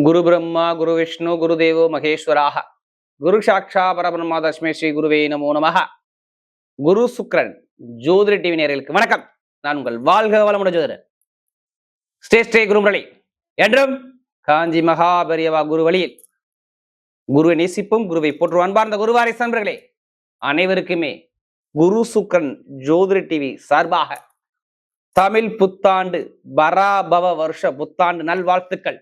குரு பிரம்மா குரு விஷ்ணு குரு தேவோ மகேஸ்வராக குரு சாட்சா பரபிரம்மா தஸ்மே ஸ்ரீ குருவே நமோ நமஹ. குரு சுக்ரன் ஜோதிட டிவி நேயர்களுக்கு வணக்கம். நான் உங்கள் வாழ்க வளமுடன் ஜோதிடர் ஸ்ரீ குருமுரளி. என்றும் காஞ்சி மகாபெரியவா குரு வழியில் குருவை நேசிப்பும் குருவை போற்று அன்பார்ந்த குருவாரி நண்பர்களே அனைவருக்குமே குரு சுக்ரன் ஜோதிட டிவி சார்பாக தமிழ் புத்தாண்டு பராபவ வருஷ புத்தாண்டு நல்வாழ்த்துக்கள்.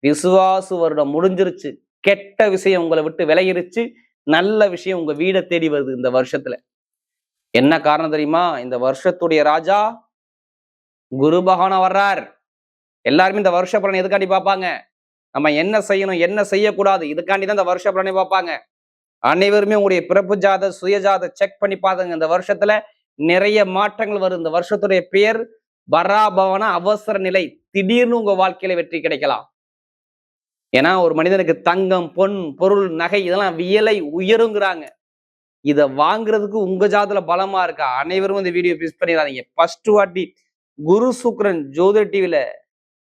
விசுவாசு வருடம் முடிஞ்சிருச்சு, கெட்ட விஷயம் உங்களை விட்டு விலகிருச்சு, நல்ல விஷயம் உங்க வீடை தேடி வருது. இந்த வருஷத்துல என்ன காரணம் தெரியுமா? இந்த வருஷத்துடைய ராஜா குரு பகவானா வர்றார். எல்லாருமே இந்த வருஷ பலனை எதுக்காண்டி பார்ப்பாங்க? நம்ம என்ன செய்யணும் என்ன செய்யக்கூடாது, இதுக்காண்டிதான் இந்த வருஷ பலனை பார்ப்பாங்க. அனைவருமே உங்களுடைய பிறப்பு ஜாத சுயஜாத செக் பண்ணி பாருங்க. இந்த வருஷத்துல நிறைய மாற்றங்கள் வரும். இந்த வருஷத்துடைய பெயர் பராபவன அவசர நிலை. திடீர்னு உங்க வாழ்க்கையில வெற்றி கிடைக்கலாம். ஏன்னா ஒரு மனிதனுக்கு தங்கம் பொன் பொருள் நகை இதெல்லாம் வியலை உயருங்கிறாங்க. இதை வாங்குறதுக்கு உங்க ஜாதத்துல பலமா இருக்கா? அனைவரும் இந்த வீடியோ மிஸ் பண்ணிடாதீங்க. ஃபர்ஸ்ட் வாட்டி குரு சுக்ரன் ஜோதிட டிவில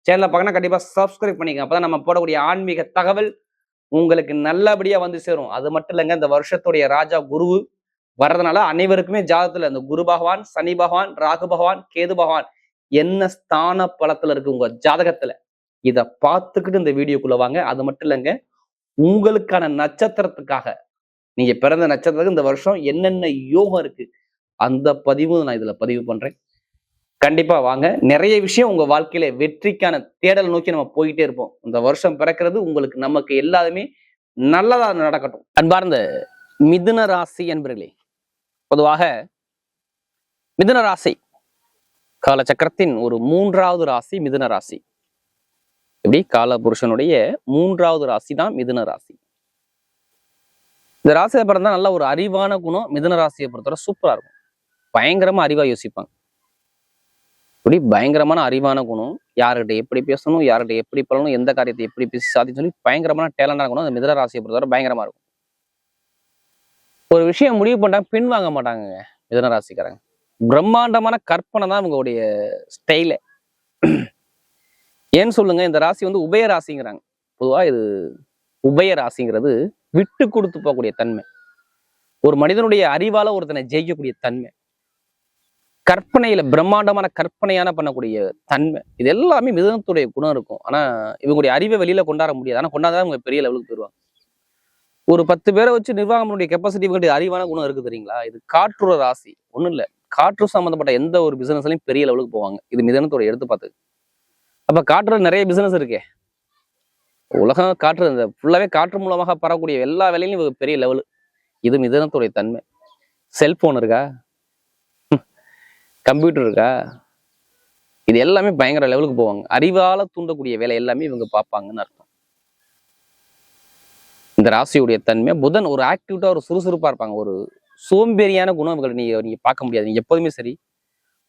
சேனலை பார்க்கணும், கண்டிப்பா சப்ஸ்கிரைப் பண்ணிக்கங்க. அப்பதான் நம்ம போடக்கூடிய ஆன்மீக தகவல் உங்களுக்கு நல்லபடியா வந்து சேரும். அது மட்டும் இல்லைங்க, இந்த வருஷத்துடைய ராஜா குரு வர்றதுனால அனைவருக்குமே ஜாதகத்துல இந்த குரு பகவான், சனி பகவான், ராகு பகவான், கேது பகவான் என்ன ஸ்தான பலத்துல இருக்கு உங்க ஜாதகத்துல, இதை பார்த்துக்கிட்டு இந்த வீடியோக்குள்ள வாங்க. அது மட்டும் இல்லைங்க, உங்களுக்கான நட்சத்திரத்துக்காக நீங்க பிறந்த நட்சத்திரத்துக்கு இந்த வருஷம் என்னென்ன யோகம் இருக்கு அந்த பதிவு நான் இதுல பதிவு பண்றேன். கண்டிப்பா வாங்க. நிறைய விஷயம் உங்க வாழ்க்கையில வெற்றிக்கான தேடல் நோக்கி நம்ம போயிட்டே இருப்போம். இந்த வருஷம் பிறக்கிறது உங்களுக்கு நமக்கு எல்லாருமே நல்லதா நடக்கட்டும். அன்பார்ந்த மிதுன ராசி என்பர்களே, பொதுவாக மிதுன ராசி காலச்சக்கரத்தின் ஒரு 3வது ராசி மிதுன ராசி. எப்படி கால புருஷனுடைய 3வது ராசி தான் மிதுன ராசி. இந்த ராசியை பிறந்தா நல்ல ஒரு அறிவான குணம் மிதுன ராசியை பொறுத்தவரை சூப்பரா இருக்கும். பயங்கரமா அறிவா யோசிப்பாங்க. இப்படி பயங்கரமான அறிவான குணம், யார்கிட்ட எப்படி பேசணும், யார்கிட்ட எப்படி பண்ணணும், எந்த காரியத்தை எப்படி பேசி சாதிச்சு சொல்லி பயங்கரமான டேலண்டான குணம் அந்த மிதுன ராசியை பொறுத்தவரை பயங்கரமா இருக்கும். ஒரு விஷயம் முடிவு பண்ணா பின் வாங்க மாட்டாங்க மிதுன ராசிக்காரங்க. பிரம்மாண்டமான கற்பனை தான் இவங்களுடைய ஸ்டைல. ஏன்னு சொல்லுங்க, இந்த ராசி வந்து உபய ராசிங்கிறாங்க. பொதுவா இது உபய ராசிங்கிறது விட்டு கொடுத்து போகக்கூடிய தன்மை, ஒரு மனிதனுடைய அறிவால ஒருத்தனை ஜெயிக்கக்கூடிய தன்மை, கற்பனையில பிரம்மாண்டமான கற்பனையான பண்ணக்கூடிய தன்மை, இது எல்லாமே மிதுனத்துடைய குணம் இருக்கும். ஆனா இவங்களுடைய அறிவை வெளியில கொண்டாட முடியாது. ஆனா கொண்டாதான் இவங்க பெரிய லெவலுக்கு போயிடுவாங்க. ஒரு 10 பேரை வச்சு நிர்வாகம் பண்ணக்கூடிய கெப்பாசிட்டி இவங்களுடைய அறிவான குணம் இருக்கு தெரியுங்களா? இது காற்று ராசி. ஒண்ணும் இல்ல, காற்று சம்பந்தப்பட்ட எந்த ஒரு பிசினஸ்லயும் பெரிய லெவலுக்கு போவாங்க. இது மிதுனத்துடைய எடுத்து பார்த்து. அப்ப காற்றுல நிறைய பிசினஸ் இருக்கே, உலகம் காற்று, இந்த ஃபுல்லாவே காற்று மூலமாக பரவக்கூடிய எல்லா வேலையிலும் இவங்க பெரிய லெவலு. இது மிதுனத்துடைய தன்மை. செல்போன் இருக்கா, கம்ப்யூட்டர் இருக்கா, இது எல்லாமே பயங்கர லெவலுக்கு போவாங்க. அறிவால தூண்டக்கூடிய வேலை எல்லாமே இவங்க பார்ப்பாங்கன்னு அர்த்தம். இந்த ராசியுடைய தன்மை புதன் ஒரு ஆக்டிவிட்டா ஒரு சுறுசுறுப்பா இருப்பாங்க. ஒரு சோம்பேறியான குணம் இவங்கள்ட்ட நீங்க பார்க்க முடியாது. நீங்க எப்போதுமே சரி,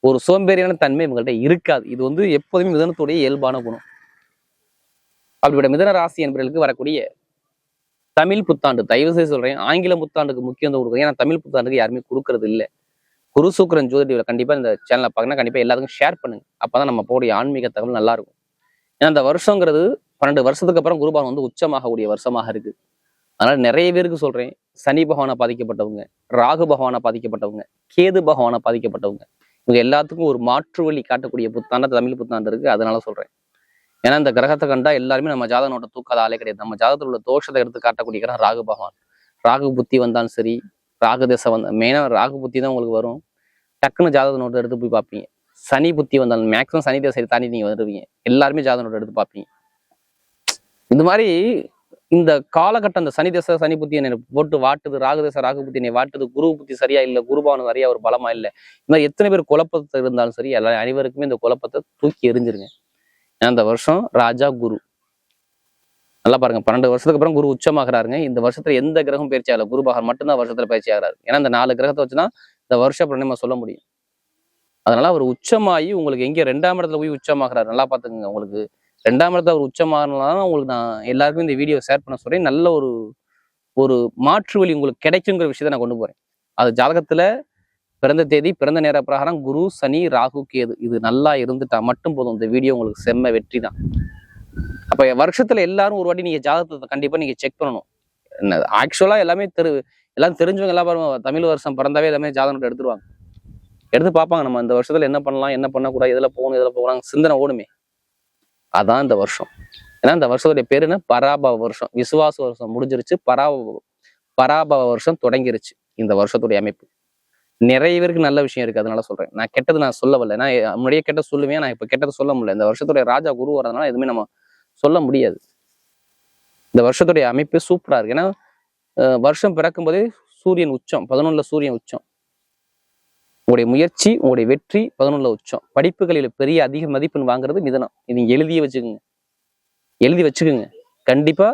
ஒரு சோம்பேறியான தன்மை இவங்கள்ட்ட இருக்காது. இது வந்து எப்போதுமே மிதுனத்துடைய இயல்பான குணம். அப்படிப்பட்ட மிதுன ராசி என்பவர்களுக்கு வரக்கூடிய தமிழ் புத்தாண்டு, தயவு செய்து சொல்றேன், ஆங்கில புத்தாண்டுக்கு முக்கியத்துவம் கொடுக்குறேன். ஏன்னா தமிழ் புத்தாண்டுக்கு யாருமே கொடுக்கறது இல்லை. குரு சுக்ரன் ஜோதிட கண்டிப்பா இந்த சேனலை பார்க்கணும், கண்டிப்பா எல்லாத்துக்கும் ஷேர் பண்ணுங்க. அப்பதான் நம்ம போடைய ஆன்மீக தகவல் நல்லா இருக்கும். ஏன்னா இந்த வருஷங்கிறது 12 வருஷத்துக்கு அப்புறம் குரு பகவான் வந்து உச்சமாகக்கூடிய வருஷமாக இருக்கு. அதனால நிறைய பேருக்கு சொல்றேன், சனி பகவானை பாதிக்கப்பட்டவங்க, ராகு பகவானை பாதிக்கப்பட்டவங்க, கேது பகவானை பாதிக்கப்பட்டவங்க, இவங்க எல்லாத்துக்கும் ஒரு மாற்று வழி காட்டக்கூடிய புத்தாண்டு தமிழ் புத்தாண்டு இருக்கு. அதனால சொல்றேன். ஏன்னா இந்த கிரகத்தை கண்டா எல்லாருமே நம்ம ஜாதக நோட்டை தூக்காத ஆளே கிடையாது. நம்ம ஜாதகத்தில் உள்ள தோஷத்தை எடுத்து காட்டக்கூடிய கிரகம் ராகு பகவான். ராகு புத்தி வந்தாலும் சரி, ராகு திசை வந்த மெயினா ராகு புத்தி தான் உங்களுக்கு வரும். டக்குன்னு ஜாதக நோட்டை எடுத்து போய் பார்ப்பீங்க. சனி புத்தி வந்தாலும் மேக்ஸிமம் சனி திசை தாண்டி நீங்க வந்துருவீங்க. எல்லாருமே ஜாதக நோட்டை எடுத்து பார்ப்பீங்க. இந்த மாதிரி இந்த காலகட்டம் இந்த சனி திசை சனி புத்தி என்னை போட்டு வாட்டுது, ராகு திசை ராகு புத்தி என்னை வாட்டுது, குரு புத்தி சரியா இல்லை, குருபாவனம் சரியா ஒரு பலமா இல்லை, இந்த மாதிரி எத்தனை பேர் குழப்பத்தை இருந்தாலும் சரி, அனைவருக்குமே இந்த குழப்பத்தை தூக்கி எரிஞ்சிருங்க. ஏன்னா இந்த வருஷம் ராஜா குரு. நல்லா பாருங்க, 12 வருஷத்துக்கு அப்புறம் குரு உச்சமாகறாருங்க. இந்த வருஷத்துல எந்த கிரகம் பயிற்சி ஆகல, குரு பகவான் மட்டும்தான் வருஷத்துல பயிற்சி ஆகிறாரு. ஏன்னா இந்த 4 கிரகத்தை வச்சுதான் இந்த வருஷம் நம்ம சொல்ல முடியும். அதனால அவர் உச்சமாகி உங்களுக்கு எங்கே 2ஆம் இடத்துல போய் உச்சமாகறாரு. நல்லா பாத்துக்கோங்க. உங்களுக்கு 2ஆம் இடத்துல அவர் உச்சமாகறதுனால உங்களுக்கு நான் எல்லாருக்கும் இந்த வீடியோ ஷேர் பண்ண சொல்றேன். நல்ல ஒரு மாற்று வழி உங்களுக்கு கிடைக்குங்கிற விஷயத்தை நான் கொண்டு போறேன். அது ஜாதகத்துல பிறந்த தேதி பிறந்த நேர பிரகாரம் குரு சனி ராகு கேது இது நல்லா இருந்துட்டா மட்டும் போதும். இந்த வீடியோ உங்களுக்கு செம்ம வெற்றி தான். அப்ப வருஷத்துல எல்லாரும் ஒரு வாட்டி நீங்க ஜாதகத்தை கண்டிப்பா நீங்க செக் பண்ணணும். ஆக்சுவலா எல்லாமே எல்லாம் தெரிஞ்சவங்க எல்லாம் பாருங்க, தமிழ் வருஷம் பிறந்தாவே எல்லாமே ஜாதகம் எடுத்துருவாங்க. எடுத்து பார்ப்பாங்க நம்ம இந்த வருஷத்துல என்ன பண்ணலாம், என்ன பண்ணக்கூடாது, எதுல போகணும் சிந்தனை ஓடுமே. அதான் இந்த வருஷம். ஏன்னா இந்த வருஷத்துடைய பேரு என்ன? பராபவ வருஷம். விசுவாச வருஷம் முடிஞ்சிருச்சு, பராபவ வருஷம் தொடங்கிருச்சு. இந்த வருஷத்துடைய அமைப்பு நிறைய பேருக்கு நல்ல விஷயம் இருக்கு, அதனால சொல்றேன். நான் கெட்டது நான் சொல்ல வரல. நான் முன்னாடியே கெட்ட சொல்லுவேன், நான் இப்ப கெட்டது சொல்ல முடியல. இந்த வருஷத்துடைய ராஜா குரு வரதுனால எதுவுமே நம்ம சொல்ல முடியாது. இந்த வருஷத்துடைய அமைப்பு சூப்பரா இருக்கு. ஏன்னா வருஷம் பிறக்கும் போதே சூரியன் உச்சம், 11ல சூரியன் உச்சம். உங்களுடைய முயற்சி, உங்களுடைய வெற்றி 11ல உச்சம். படிப்புகளில் பெரிய அதிக மதிப்பெண் வாங்குறது மிதனம். இது நீங்க எழுதி வச்சுக்கோங்க. கண்டிப்பா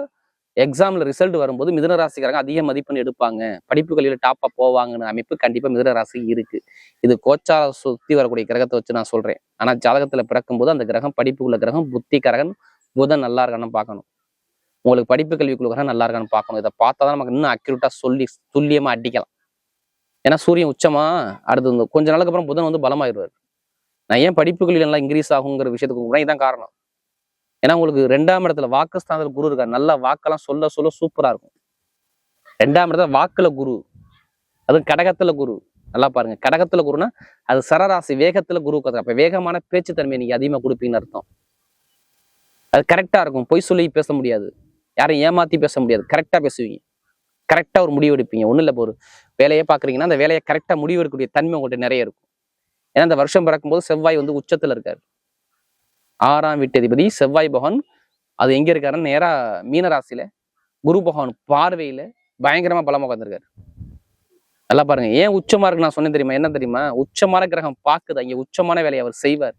எக்ஸாம்ல ரிசல்ட் வரும்போது மிதுன ராசிக்காரங்க அதிக மதிப்பெண் எடுப்பாங்க, படிப்புகளில் டாப்பா போவாங்கன்னு அமைப்பு கண்டிப்பா மிதுன ராசி இருக்கு. இது கோச்சார சுத்தி வரக்கூடிய கிரகத்தை வச்சு நான் சொல்றேன். ஆனா ஜாதகத்துல பிறக்கும் போது அந்த கிரகம் படிப்புக்குள்ள கிரகம், புத்திக்காரகன் புதன் நல்லா இருக்கான்னு பார்க்கணும். உங்களுக்கு படிப்பு கல்விக்குள்ள கிரகம் நல்லா இருக்கான்னு பார்க்கணும். இதை பார்த்தாதான் நமக்கு இன்னும் அக்யூரேட்டா சொல்லி துல்லியமா அடிக்கலாம். ஏன்னா சூரியன் உச்சமா அடுத்து கொஞ்ச நாளுக்கு அப்புறம் புதன் வந்து பலமாயிடுவார். நான் ஏன் படிப்புகளில் நல்லா இன்க்ரீஸ் ஆகுங்கிற விஷயத்துக்கு கூட இதான் காரணம். ஏன்னா உங்களுக்கு 2ஆம் இடத்துல வாக்குஸ்தானத்துல குரு இருக்காரு. நல்லா வாக்கெல்லாம் சொல்ல சூப்பரா இருக்கும். 2ஆம் இடத்துல வாக்குல குரு, அது கடகத்துல குரு. நல்லா பாருங்க, கடகத்துல குருன்னா அது சரராசி வேகத்துல குரு. அப்ப வேகமான பேச்சு தன்மையை நீங்க அதிகமா கொடுப்பீங்கன்னு அர்த்தம். அது கரெக்டா இருக்கும். பொய் சொல்லி பேச முடியாது, யாரையும் ஏமாத்தி பேச முடியாது. கரெக்டா பேசுவீங்க, கரெக்டா ஒரு முடிவு எடுப்பீங்க. ஒண்ணு இல்ல, ஒரு வேலையே பாக்குறீங்கன்னா அந்த வேலையை கரெக்டா முடிவு எடுக்கக்கூடிய தன்மை உங்கள்கிட்ட நிறைய இருக்கும். ஏன்னா இந்த வருஷம் பிறக்கும் போது செவ்வாய் வந்து உச்சத்துல இருக்காரு. 6ஆம் வீட்டதிபதி செவ்வாய் பகவான் அது எங்க இருக்காருன்னு நேரா மீனராசியில குரு பகவான் பார்வையில பயங்கரமா பலமா உட்காந்துருக்காரு. நல்லா பாருங்க. ஏன் உச்சமா இருக்கு நான் சொன்னேன் தெரியுமா? என்ன தெரியுமா? உச்சமான கிரகம் பாக்குது, அங்க உச்சமான வேலையை அவர் செய்வார்.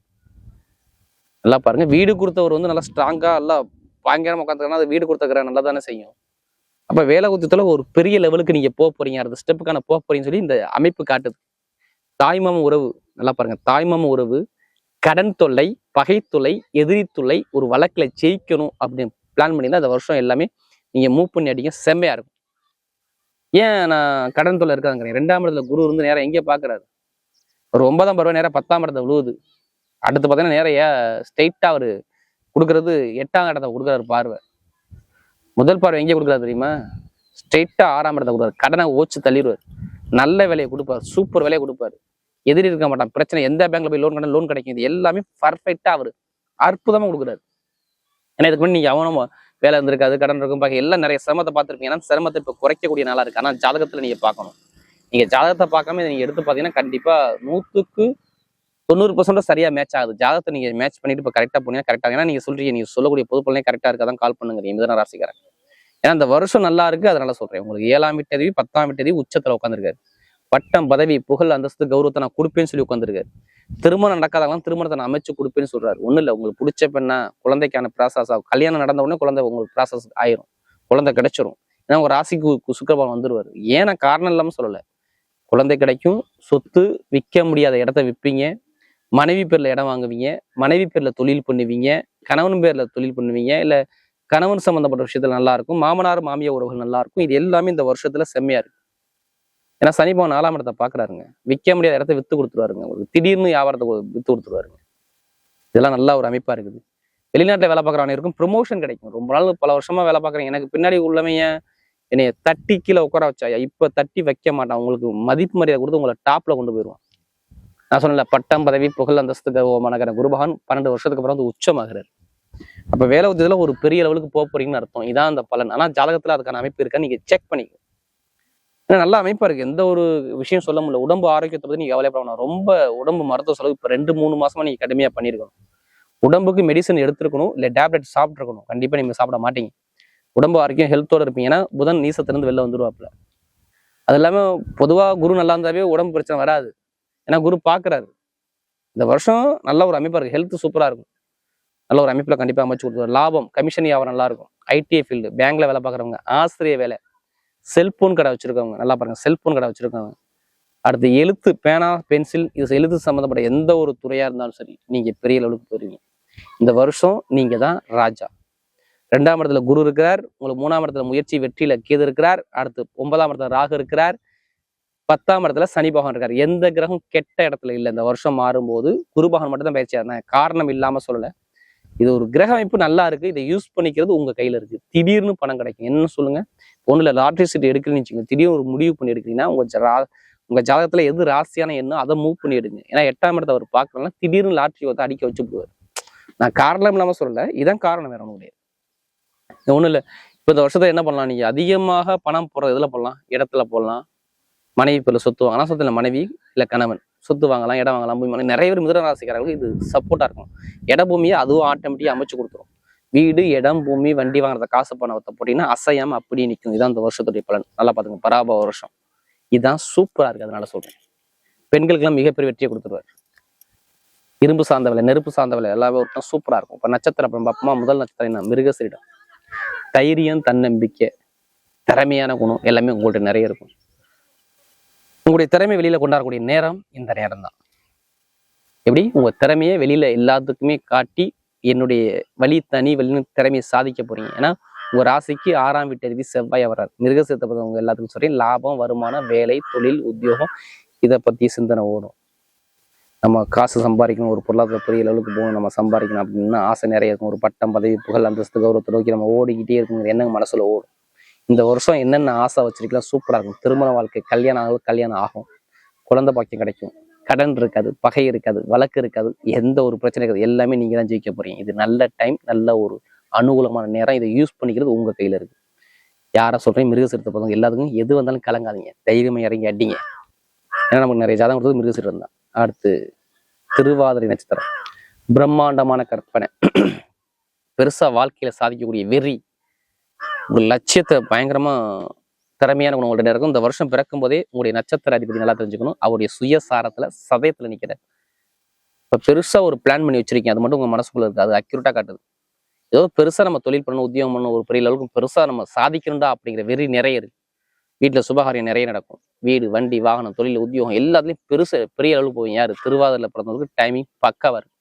நல்லா பாருங்க, வீடு கொடுத்தவர் வந்து நல்லா ஸ்ட்ராங்கா எல்லாம் பயங்கரமா உட்காந்துருக்காருன்னா அது வீடு கொடுத்த கிரகம் நல்லா தானே செய்யும். அப்ப வேலை குத்தத்துல ஒரு பெரிய லெவலுக்கு நீங்க போறீங்க, அடுத்த ஸ்டெப்புக்கான போறீங்கன்னு சொல்லி இந்த அமைப்பு காட்டுது. தாய்மாம உறவு நல்லா பாருங்க, தாய்மாம உறவு, கடன் தொல்லை, பகை தொல்லை, எதிரி தொல்லை, ஒரு வழக்குல ஜெயிக்கணும் அப்படின்னு பிளான் பண்ணியிருந்தா அந்த வருஷம் எல்லாமே நீங்க மூவ் பண்ணி அடிக்க செம்மையா இருக்கும். ஏன் நான் கடன் தொல்லை இருக்காதுங்கிறேன்? 2ஆம் இடத்துல குரு இருந்து நேரம் எங்கே பாக்குறாரு? ஒரு 9ஆம் பருவம் நேரம் 10ஆம் இடத்துல விழுவுது. அடுத்து பார்த்தீங்கன்னா நேரைய ஸ்ட்ரெயிட்டா அவரு கொடுக்கறது 8ஆம் இடத்தை கொடுக்குறாரு பார்வை. முதல் பார்வை எங்கே கொடுக்குறாரு தெரியுமா? ஸ்ட்ரெயிட்டா 6ஆம் இடத்தை கொடுக்குறாரு. கடனை ஓச்சு தள்ளிடுவார், நல்ல வேலையை கொடுப்பாரு, சூப்பர் வேலையை கொடுப்பாரு, எதிரி இருக்க மாட்டான். பிரச்சனை எந்த பேங்க்ல போய் லோன் கிடைக்கும், இது எல்லாமே பர்ஃபெக்டா அவரு அற்புதமா கொடுக்குறாரு. ஏன்னா இதுக்கு முன்னாடி நீங்க அவனும் வேலை இருந்திருக்காது, கடன் இருக்கும், பாக்க எல்லாம் நிறைய சிரமத்தை பார்த்துருப்பீங்க. ஏன்னா சிரமத்தை இப்ப குறைக்கக்கூடிய நாளா இருக்கு. ஆனா ஜாதகத்துல நீங்க பார்க்கணும். நீங்க ஜாதகத்தை பார்க்காம இதை நீங்க எடுத்து பாத்தீங்கன்னா கண்டிப்பா 100க்கு 90% சரியா மேட்ச் ஆகுது. ஜாதகத்தை நீங்க மேட்ச் பண்ணிட்டு இப்ப கரெக்டா போனீங்கன்னா கரெக்டா. ஏன்னா நீங்க சொல்றீங்க, நீங்க சொல்லக்கூடிய பொது பலனே கரெக்டா இருக்காதான் கால் பண்ணுங்க மிதுன ராசிக்காரன். ஏன்னா இந்த வருஷம் நல்லா இருக்கு, அதனால சொல்றேன். உங்களுக்கு 7ஆம் வீட்டதிபதி 10ஆம் வீட்டதிபதி உச்சத்துல உட்காந்துருக்காரு. பட்டம், பதவி, புகழ், அந்தஸ்து, கௌரவத்தை நான் கொடுப்பேன்னு சொல்லி உட்காந்துருக்காரு. திருமணம் நடக்காதவங்க திருமணத்தை நான் அமைச்சு கொடுப்பேன்னு சொல்றாரு. ஒண்ணு இல்ல, உங்களுக்கு பிடிச்ச பெண்ணா குழந்தைக்கான ப்ராசஸ் ஆகும். கல்யாணம் நடந்த உடனே குழந்தை உங்களுக்கு ப்ராசஸ் ஆயிரும், குழந்தை கிடைச்சிரும். ஏன்னா உங்க ராசிக்கு சுக்கிரபகவான் வந்துருவாரு. ஏன்னா காரணம் இல்லாம சொல்லல, குழந்தை கிடைக்கும், சொத்து விற்க முடியாத இடத்த விற்பீங்க, மனைவி பேர்ல இடம் வாங்குவீங்க, மனைவி பேர்ல தொழில் பண்ணுவீங்க, கணவன் பேர்ல தொழில் பண்ணுவீங்க, இல்ல கணவன் சம்பந்தப்பட்ட விஷயத்துல நல்லா இருக்கும், மாமனார் மாமியார் உறவுகள் நல்லா இருக்கும். இது எல்லாமே இந்த வருஷத்துல செம்மையா இருக்கு. ஏன்னா சனி பகவான் 4ஆம் இடத்தை பாக்குறாருங்க. விற்க முடியாத இடத்த வித்து கொடுத்துருவாருங்க. உங்களுக்கு திடீர்னு வியாபாரத்தை வித்து கொடுத்துருவாருங்க. இதெல்லாம் நல்ல ஒரு அமைப்பா இருக்குது. வெளிநாட்டுல வேலை பார்க்குறவனுக்கும் ப்ரொமோஷன் கிடைக்கும். ரொம்ப நாள் பல வருஷமா வேலை பார்க்குறேன், எனக்கு பின்னாடி உள்ளவங்க என்னைய தட்டி கீழே உட்கார வச்சாயா, இப்ப தட்டி வைக்க மாட்டான். உங்களுக்கு மதிப்பு மரியாதை கொடுத்து உங்களை டாப்ல கொண்டு போயிடுவான். நான் சொன்னல, பட்டம், பதவி, புகழ், அந்தஸ்து, கௌரவமான குரு பகவான் 12 வருஷத்துக்கு அப்புறம் வந்து உச்சமாகிறார். அப்ப வேலை உத்தியத்துல ஒரு பெரிய லெவலுக்கு போறீங்கன்னு அர்த்தம். இதான் அந்த பலன். ஆனா ஜாதகத்துல அதுக்கான அமைப்பு இருக்கா நீங்க செக் பண்ணிக்க. ஏன்னா நல்ல அமைப்பா இருக்கு, எந்த ஒரு விஷயம் சொல்ல முடியல. உடம்பு ஆரோக்கியத்தை பத்தி நீங்க கவலைப்படணும். ரொம்ப உடம்பு மருத்துவ செலவு இப்ப 2-3 மாசமா நீங்க கடுமையா பண்ணிருக்கணும். உடம்புக்கு மெடிசன் எடுத்துருக்கணும், இல்ல டேப்லெட் சாப்பிட்டுருக்கணும். கண்டிப்பா நீங்க சாப்பிட மாட்டீங்க. உடம்பு ஆரோக்கியம் ஹெல்த்தோட இருப்பீங்க. ஏன்னா புதன் நீசத்திலிருந்து வெளில வந்துருவாப்புல. அது இல்லாம பொதுவா குரு நல்லா இருந்தாவே உடம்பு பிரச்சனை வராது. ஏன்னா குரு பாக்குறாரு. இந்த வருஷம் நல்ல ஒரு அமைப்பா இருக்கு, ஹெல்த் சூப்பரா இருக்கும். நல்ல ஒரு அமைப்புல கண்டிப்பா அமைச்சு கொடுத்துருவாரு. லாபம், கமிஷன் வியாபாரம் நல்லா இருக்கும். ஐடிஐ ஃபீல்டு, பேங்க்ல வேலை பார்க்குறவங்க, ஆசிரியர் வேலை, செல்போன் கடை வச்சிருக்கவங்க, நல்லா பாருங்க, செல்போன் கடை வச்சிருக்கவங்க, அடுத்து எழுத்து, பேனா, பென்சில், இது எழுத்து சம்மந்தப்பட்ட எந்த ஒரு துறையா இருந்தாலும் சரி நீங்க பெரிய லெவலுக்கு போயிருவீங்க. இந்த வருஷம் நீங்க தான் ராஜா. 2ஆம் இடத்துல குரு இருக்கிறார். உங்களுக்கு 3ஆம் இடத்துல முயற்சி வெற்றியில கேது இருக்கிறார். அடுத்து 9ஆம் இடத்துல ராகு இருக்கிறார். 10ஆம் இடத்துல சனி பகவான் இருக்காரு. எந்த கிரகம் கெட்ட இடத்துல இல்லை. இந்த வருஷம் மாறும்போது குரு பகவான் மட்டும் தான் பயிற்சியா இருந்தாங்க. காரணம் இல்லாம சொல்லல, இது ஒரு கிரக அமைப்பு நல்லா இருக்கு. இதை யூஸ் பண்ணிக்கிறது உங்க கையில இருக்கு. திடீர்னு பணம் கிடைக்கும். என்ன சொல்லுங்க, ஒண்ணுல லாட்ரி சீட் எடுக்கிறீங்கன்னு வச்சுக்கோங்க, திடீர்னு ஒரு முடிவு பண்ணி எடுக்கிறீங்கன்னா உங்க ஜாதகத்துல எது ராசியான எண்ணோ அதை மூவ் பண்ணி எடுங்க. ஏன்னா 8ஆம் இடத்தை அவர் பார்க்கறதுனால திடீர்னு லாட்ரி வந்து அடிக்க வச்சு போடுவார். நான் காரணம் இல்லாம சொல்லல, இதான் காரணம், வேற ஒன்றும் கிடையாது. ஒண்ணும் இல்ல, இப்ப இந்த வருஷத்துல என்ன பண்ணலாம், நீங்க அதிகமாக பணம் போடுறது எதுல போடலாம், இடத்துல போடலாம். மனைவி பேர்ல சொத்து வாங்கலாம், சொத்துல மனைவி இல்ல கணவன் சொத்து வாங்கலாம், இடம் வாங்கலாம், பூமி வாங்கலாம். நிறைய பேர் மிதுன ராசிக்காரர்களுக்கு இது சப்போர்ட்டா இருக்கும். இட பூமியை அதுவும் ஆட்டோமேட்டிக்கா அமைச்சு கொடுத்துரும். வீடு, இடம், பூமி, வண்டி வாங்குறத காசு பணத்தை போட்டீங்கன்னா அசையாம அப்படியே நிற்கும். இதான் இந்த வருஷத்துடைய பலன். நல்லா பாத்துங்க, பராபவ வருஷம் இதான் சூப்பரா இருக்கு. அதனால சொல்றேன், பெண்களுக்கெல்லாம் மிகப்பெரிய வெற்றியை கொடுத்துருவாரு. இரும்பு சார்ந்த வேலை, நெருப்பு சார்ந்த வேலை எல்லாமே ஒருத்தம் சூப்பரா இருக்கும். இப்ப நட்சத்திரம் அப்புறம் பாப்போமா, முதல் நட்சத்திரம் என்ன, மிருகசீரிடம். தைரியம், தன்னம்பிக்கை, திறமையான குணம் எல்லாமே உங்கள்ட்ட நிறைய இருக்கும். உங்களுடைய திறமை வெளியில கொண்டாடக்கூடிய நேரம் இந்த நேரம் தான். எப்படி உங்க திறமையை வெளியில எல்லாத்துக்குமே காட்டி என்னுடைய வழி தனி வழின்னு திறமையை சாதிக்க போறீங்க. ஏன்னா உங்க ராசிக்கு 6ஆம் வீட்டு செவ்வாய் வர்றாரு. மிருகசீரிடத்தை பத்தி எல்லாத்துக்கும் சொல்றேன். லாபம், வருமானம், வேலை, தொழில், உத்தியோகம் இதை பத்தி சிந்தனை ஓடும். நம்ம காசு சம்பாதிக்கணும், ஒரு பொருளாதார பெரிய லெவலுக்கு போகணும், நம்ம சம்பாதிக்கணும் அப்படின்னு ஆசை நிறைய இருக்கும். ஒரு பட்டம், பதவி, புகழ், அந்தஸ்து, கௌரவத்தை நோக்கி நம்ம ஓடிக்கிட்டே இருக்குங்கிற எண்ணம் மனசுல ஓடும். இந்த வருஷம் என்னென்ன ஆசை வச்சிருக்கலாம் சூப்பரா இருக்கும். திருமண வாழ்க்கை, கல்யாணம் ஆகும், குழந்தை பாக்கியம் கிடைக்கும், கடன் இருக்காது, பகை இருக்காது, வழக்கு இருக்காது, எந்த ஒரு பிரச்சனை இருக்காது. எல்லாமே நீங்க தான் ஜெயிக்க போறீங்க. இது நல்ல டைம், நல்ல ஒரு அனுகூலமான நேரம். இதை யூஸ் பண்ணிக்கிறது உங்க கையில இருக்கு. யாரை சொல்றேன், மிருகசீரிடத்தை பார்த்தவங்க எல்லாத்துக்கும் எது வந்தாலும் கலங்காதீங்க, தைரியமா இறங்கி அடிங்க. ஏன்னா நமக்கு நிறைய ஜாதகம் கொடுத்தது மிருகசீரிடம் தான். அடுத்து திருவாதிரை நட்சத்திரம். பிரம்மாண்டமான கற்பனை, பெருசா வாழ்க்கையில சாதிக்கக்கூடிய வெறி, உங்க லட்சியத்தை பயங்கரமா திறமையான குணம் உங்கள்ட்ட இருக்கும். இந்த வருஷம் பிறக்கும் போதே உங்களுடைய நட்சத்திர அதிபதி நல்லா தெரிஞ்சுக்கணும். அவருடைய சுயசாரத்துல சதயத்துல நிக்கிற. இப்ப பெருசா ஒரு பிளான் பண்ணி வச்சிருக்கீங்க, அது மட்டும் உங்க மனசுக்குள்ள இருக்கு, அது அக்யூரேட்டா காட்டுது. ஏதோ பெருசா நம்ம தொழில் பண்ணணும், உத்தியோகம் பண்ணணும், ஒரு பெரிய அளவுக்கு பெருசா நம்ம சாதிக்கணும்டா அப்படிங்கிற வெறி நிறைய இருக்கு. வீட்டுல சுபகாரியம் நிறைய நடக்கும். வீடு, வண்டி, வாகனம், தொழில், உத்தியோகம் எல்லாத்துலயும் பெரிய அளவுக்கு போவீங்க. யாரு திருவாதிரையில பிறந்தவங்களுக்கு டைமிங் பக்காவா இருக்கு.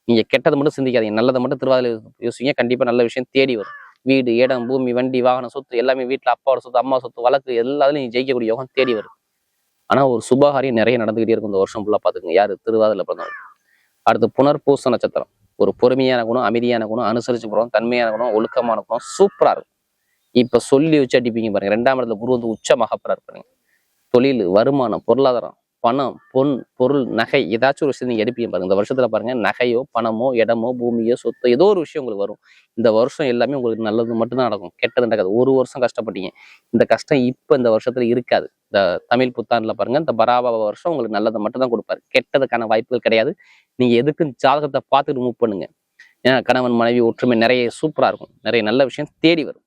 நீங்க கெட்டதை மட்டும் சிந்திக்காதீங்க, நல்லதை மட்டும் திருவாதிரை யோசிங்க. கண்டிப்பா நல்ல விஷயம் தேடி வரும். வீடு, இடம், பூமி, வண்டி, வாகனம், சொத்து எல்லாமே வீட்டுல அப்பாவோட சொத்து, அம்மா சொத்து, வழக்கு எல்லாத்துலயும் நீங்க ஜெயிக்கக்கூடிய யோகம் தேடி வரும். ஆனா ஒரு சுபகாரியம் நிறைய நடந்துகிட்டே இருக்கும் இந்த வருஷம் ஃபுல்லா. பாத்துக்கோங்க, யாரு திருவாதிரையில பிறந்தவங்க. அடுத்து புனர்பூச நட்சத்திரம். ஒரு பொறுமையான குணம், அமைதியான குணம், அனுசரிச்சு போறோம், தன்மையான குணம், ஒழுக்கமான குணம், சூப்பரா இருக்கும். இப்ப சொல்லி வச்சு அடிப்பீங்க பாருங்க. 2ஆம் இடத்துல குரு வந்து உச்சமாக பாருங்க. தொழில், வருமானம், பொருளாதாரம், பணம், பொருள், நகை, ஏதாச்சும் ஒரு விஷயம் நீங்க எடுப்பீங்க பாருங்க. இந்த வருஷத்துல பாருங்க, நகையோ, பணமோ, இடமோ, பூமியோ, சொத்தோ ஏதோ ஒரு விஷயம் உங்களுக்கு வரும். இந்த வருஷம் எல்லாமே உங்களுக்கு நல்லது மட்டும்தான் நடக்கும், கெட்டது நடக்காது. ஒரு வருஷம் கஷ்டப்பட்டீங்க, இந்த கஷ்டம் இப்ப இந்த வருஷத்துல இருக்காது. இந்த தமிழ் புத்தாண்டுல பாருங்க, இந்த பராபவ வருஷம் உங்களுக்கு நல்லதை மட்டும் தான் கொடுப்பாரு, கெட்டதுக்கான வாய்ப்புகள் கிடையாது. நீங்க எதுக்கு ஜாதகத்தை பார்த்துட்டு மூவ் பண்ணுங்க. ஏன்னா கணவன் மனைவி ஒற்றுமை நிறைய சூப்பரா இருக்கும், நிறைய நல்ல விஷயம் தேடி வரும்.